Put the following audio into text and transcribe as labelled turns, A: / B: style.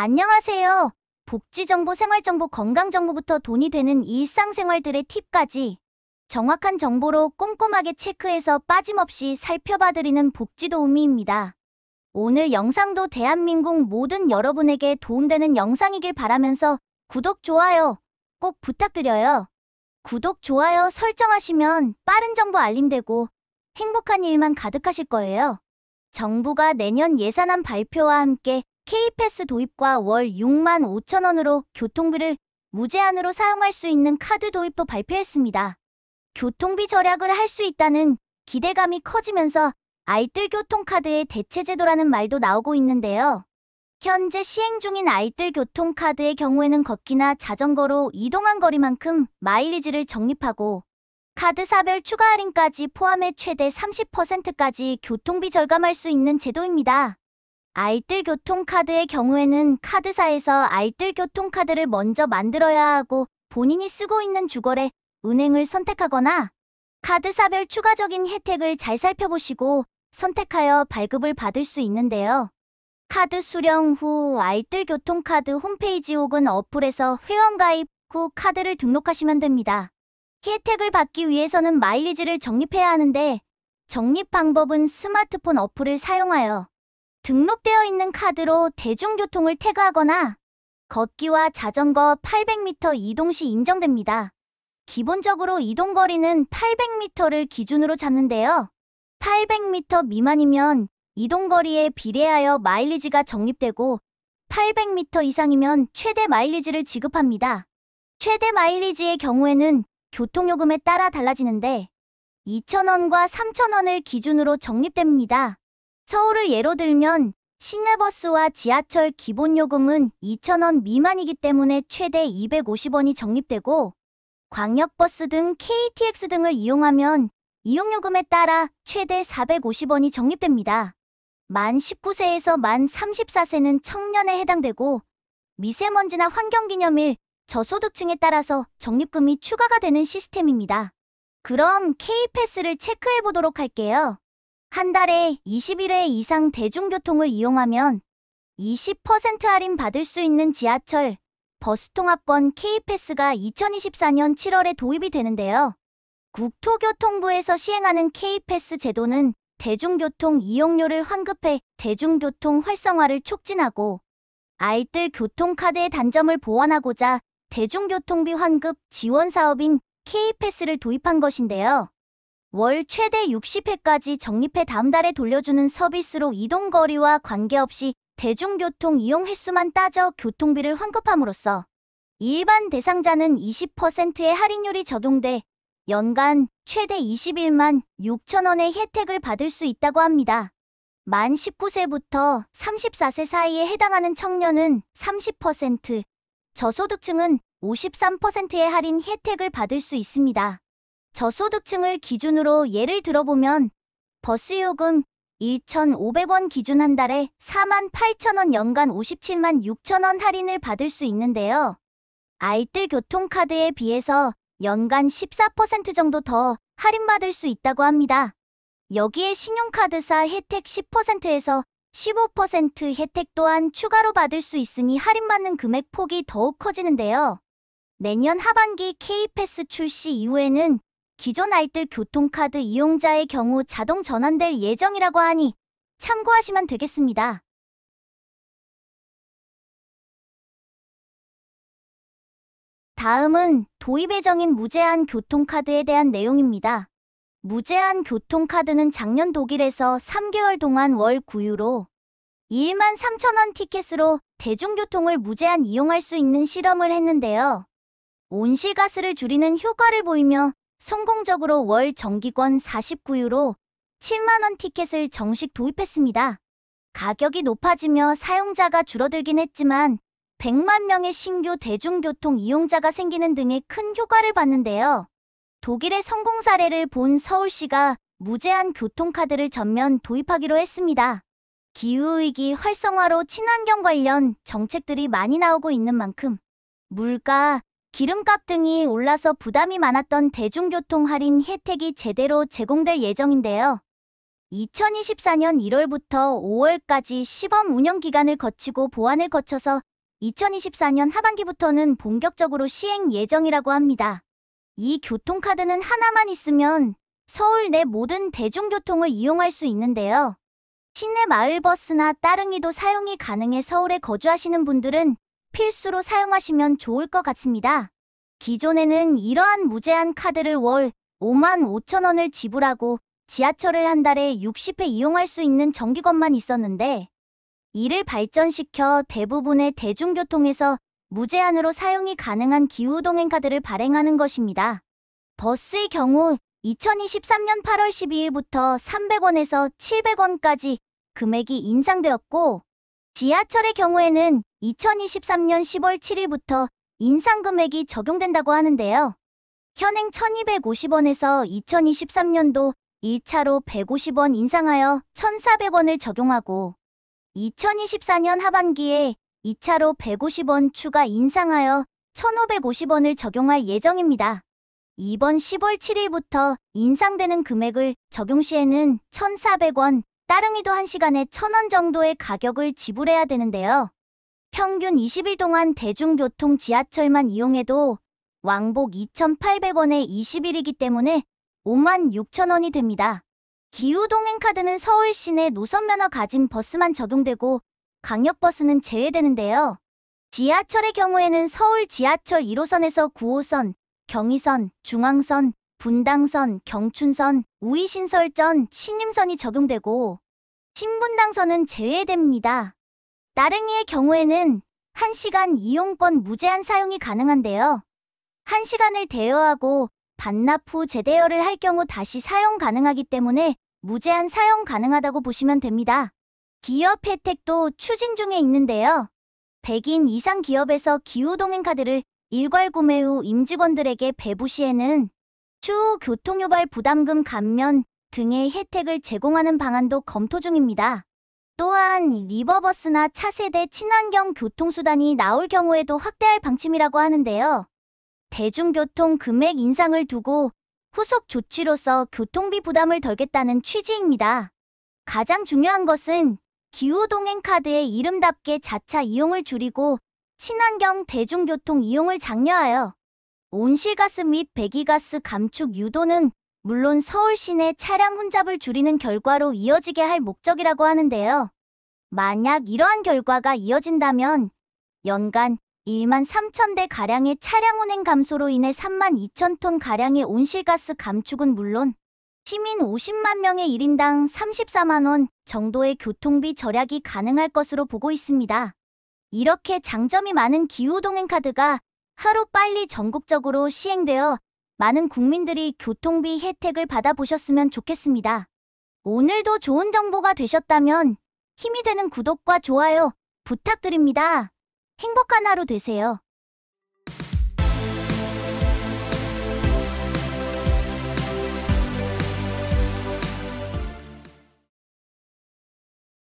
A: 안녕하세요. 복지정보, 생활정보, 건강정보부터 돈이 되는 일상생활들의 팁까지 정확한 정보로 꼼꼼하게 체크해서 빠짐없이 살펴봐드리는 복지도우미입니다. 오늘 영상도 대한민국 모든 여러분에게 도움되는 영상이길 바라면서 구독, 좋아요 꼭 부탁드려요. 구독, 좋아요 설정하시면 빠른 정보 알림되고 행복한 일만 가득하실 거예요. 정부가 내년 예산안 발표와 함께 K패스 도입과 월 6만 5천 원으로 교통비를 무제한으로 사용할 수 있는 카드 도입도 발표했습니다. 교통비 절약을 할 수 있다는 기대감이 커지면서 알뜰교통카드의 대체제도라는 말도 나오고 있는데요. 현재 시행 중인 알뜰교통카드의 경우에는 걷기나 자전거로 이동한 거리만큼 마일리지를 적립하고 카드사별 추가 할인까지 포함해 최대 30%까지 교통비 절감할 수 있는 제도입니다. 알뜰교통카드의 경우에는 카드사에서 알뜰교통카드를 먼저 만들어야 하고 본인이 쓰고 있는 주거래 은행을 선택하거나 카드사별 추가적인 혜택을 잘 살펴보시고 선택하여 발급을 받을 수 있는데요. 카드 수령 후 알뜰교통카드 홈페이지 혹은 어플에서 회원가입 후 카드를 등록하시면 됩니다. 혜택을 받기 위해서는 마일리지를 적립해야 하는데 적립 방법은 스마트폰 어플을 사용하여 등록되어 있는 카드로 대중교통을 태그하거나 걷기와 자전거 800m 이동 시 인정됩니다. 기본적으로 이동거리는 800m를 기준으로 잡는데요. 800m 미만이면 이동거리에 비례하여 마일리지가 적립되고 800m 이상이면 최대 마일리지를 지급합니다. 최대 마일리지의 경우에는 교통요금에 따라 달라지는데 2,000원과 3,000원을 기준으로 적립됩니다. 서울을 예로 들면 시내버스와 지하철 기본요금은 2,000원 미만이기 때문에 최대 250원이 적립되고 광역버스 등 KTX 등을 이용하면 이용요금에 따라 최대 450원이 적립됩니다. 만 19세에서 만 34세는 청년에 해당되고 미세먼지나 환경기념일, 저소득층에 따라서 적립금이 추가가 되는 시스템입니다. 그럼 K패스를 체크해 보도록 할게요. 한 달에 21회 이상 대중교통을 이용하면 20% 할인 받을 수 있는 지하철, 버스 통합권 K패스가 2024년 7월에 도입이 되는데요. 국토교통부에서 시행하는 K패스 제도는 대중교통 이용료를 환급해 대중교통 활성화를 촉진하고 알뜰교통카드의 단점을 보완하고자 대중교통비 환급 지원 사업인 K패스를 도입한 것인데요. 월 최대 60회까지 적립해 다음 달에 돌려주는 서비스로 이동거리와 관계없이 대중교통 이용 횟수만 따져 교통비를 환급함으로써 일반 대상자는 20%의 할인율이 적용돼 연간 최대 21만 6천 원의 혜택을 받을 수 있다고 합니다. 만 19세부터 34세 사이에 해당하는 청년은 30%, 저소득층은 53%의 할인 혜택을 받을 수 있습니다. 저소득층을 기준으로 예를 들어보면 버스요금 1,500원 기준 한 달에 48,000원 연간 57만 6천 원 할인을 받을 수 있는데요. 알뜰교통카드에 비해서 연간 14% 정도 더 할인받을 수 있다고 합니다. 여기에 신용카드사 혜택 10%에서 15% 혜택 또한 추가로 받을 수 있으니 할인받는 금액 폭이 더욱 커지는데요. 내년 하반기 K패스 출시 이후에는 기존 알뜰교통카드 이용자의 경우 자동 전환될 예정이라고 하니 참고하시면 되겠습니다. 다음은 도입 예정인 무제한 교통카드에 대한 내용입니다. 무제한 교통카드는 작년 독일에서 3개월 동안 월 9유로 13,000원 티켓으로 대중교통을 무제한 이용할 수 있는 실험을 했는데요. 온실가스를 줄이는 효과를 보이며 성공적으로 월 정기권 49유로 7만원 티켓을 정식 도입했습니다. 가격이 높아지며 사용자가 줄어들긴 했지만 100만 명의 신규 대중교통 이용자가 생기는 등의 큰 효과를 봤는데요. 독일의 성공 사례를 본 서울시가 무제한 교통카드를 전면 도입하기로 했습니다. 기후위기 활성화로 친환경 관련 정책들이 많이 나오고 있는 만큼 물가, 기름값 등이 올라서 부담이 많았던 대중교통 할인 혜택이 제대로 제공될 예정인데요. 2024년 1월부터 5월까지 시범 운영 기간을 거치고 보완을 거쳐서 2024년 하반기부터는 본격적으로 시행 예정이라고 합니다. 이 교통카드는 하나만 있으면 서울 내 모든 대중교통을 이용할 수 있는데요. 시내 마을버스나 따릉이도 사용이 가능해 서울에 거주하시는 분들은 필수로 사용하시면 좋을 것 같습니다. 기존에는 이러한 무제한 카드를 월 55,000원을 지불하고 지하철을 한 달에 60회 이용할 수 있는 정기권만 있었는데 이를 발전시켜 대부분의 대중교통에서 무제한으로 사용이 가능한 기후동행카드를 발행하는 것입니다. 버스의 경우 2023년 8월 12일부터 300원에서 700원까지 금액이 인상되었고 지하철의 경우에는 2023년 10월 7일부터 인상 금액이 적용된다고 하는데요. 현행 1250원에서 2023년도 1차로 150원 인상하여 1400원을 적용하고 2024년 하반기에 2차로 150원 추가 인상하여 1550원을 적용할 예정입니다. 이번 10월 7일부터 인상되는 금액을 적용 시에는 1400원, 따릉이도 1시간에 1000원 정도의 가격을 지불해야 되는데요. 평균 20일 동안 대중교통 지하철만 이용해도 왕복 2,800원에 20일이기 때문에 56,000원이 됩니다. 기후동행카드는 서울 시내 노선면허 가진 버스만 적용되고 광역버스는 제외되는데요. 지하철의 경우에는 서울 지하철 1호선에서 9호선, 경의선, 중앙선, 분당선, 경춘선, 우이신설전, 신림선이 적용되고 신분당선은 제외됩니다. 따릉이의 경우에는 1시간 이용권 무제한 사용이 가능한데요. 1시간을 대여하고 반납 후 재대여를 할 경우 다시 사용 가능하기 때문에 무제한 사용 가능하다고 보시면 됩니다. 기업 혜택도 추진 중에 있는데요. 100인 이상 기업에서 기후동행카드를 일괄 구매 후 임직원들에게 배부 시에는 추후 교통유발 부담금 감면 등의 혜택을 제공하는 방안도 검토 중입니다. 또한 리버버스나 차세대 친환경 교통수단이 나올 경우에도 확대할 방침이라고 하는데요. 대중교통 금액 인상을 두고 후속 조치로서 교통비 부담을 덜겠다는 취지입니다. 가장 중요한 것은 기후동행카드의 이름답게 자차 이용을 줄이고 친환경 대중교통 이용을 장려하여 온실가스 및 배기가스 감축 유도는 물론 서울 시내 차량 혼잡을 줄이는 결과로 이어지게 할 목적이라고 하는데요. 만약 이러한 결과가 이어진다면 연간 13,000대 가량의 차량 운행 감소로 인해 32,000톤 가량의 온실가스 감축은 물론 시민 50만 명의 1인당 34만 원 정도의 교통비 절약이 가능할 것으로 보고 있습니다. 이렇게 장점이 많은 기후동행카드가 하루빨리 전국적으로 시행되어 많은 국민들이 교통비 혜택을 받아보셨으면 좋겠습니다. 오늘도 좋은 정보가 되셨다면 힘이 되는 구독과 좋아요 부탁드립니다. 행복한 하루 되세요.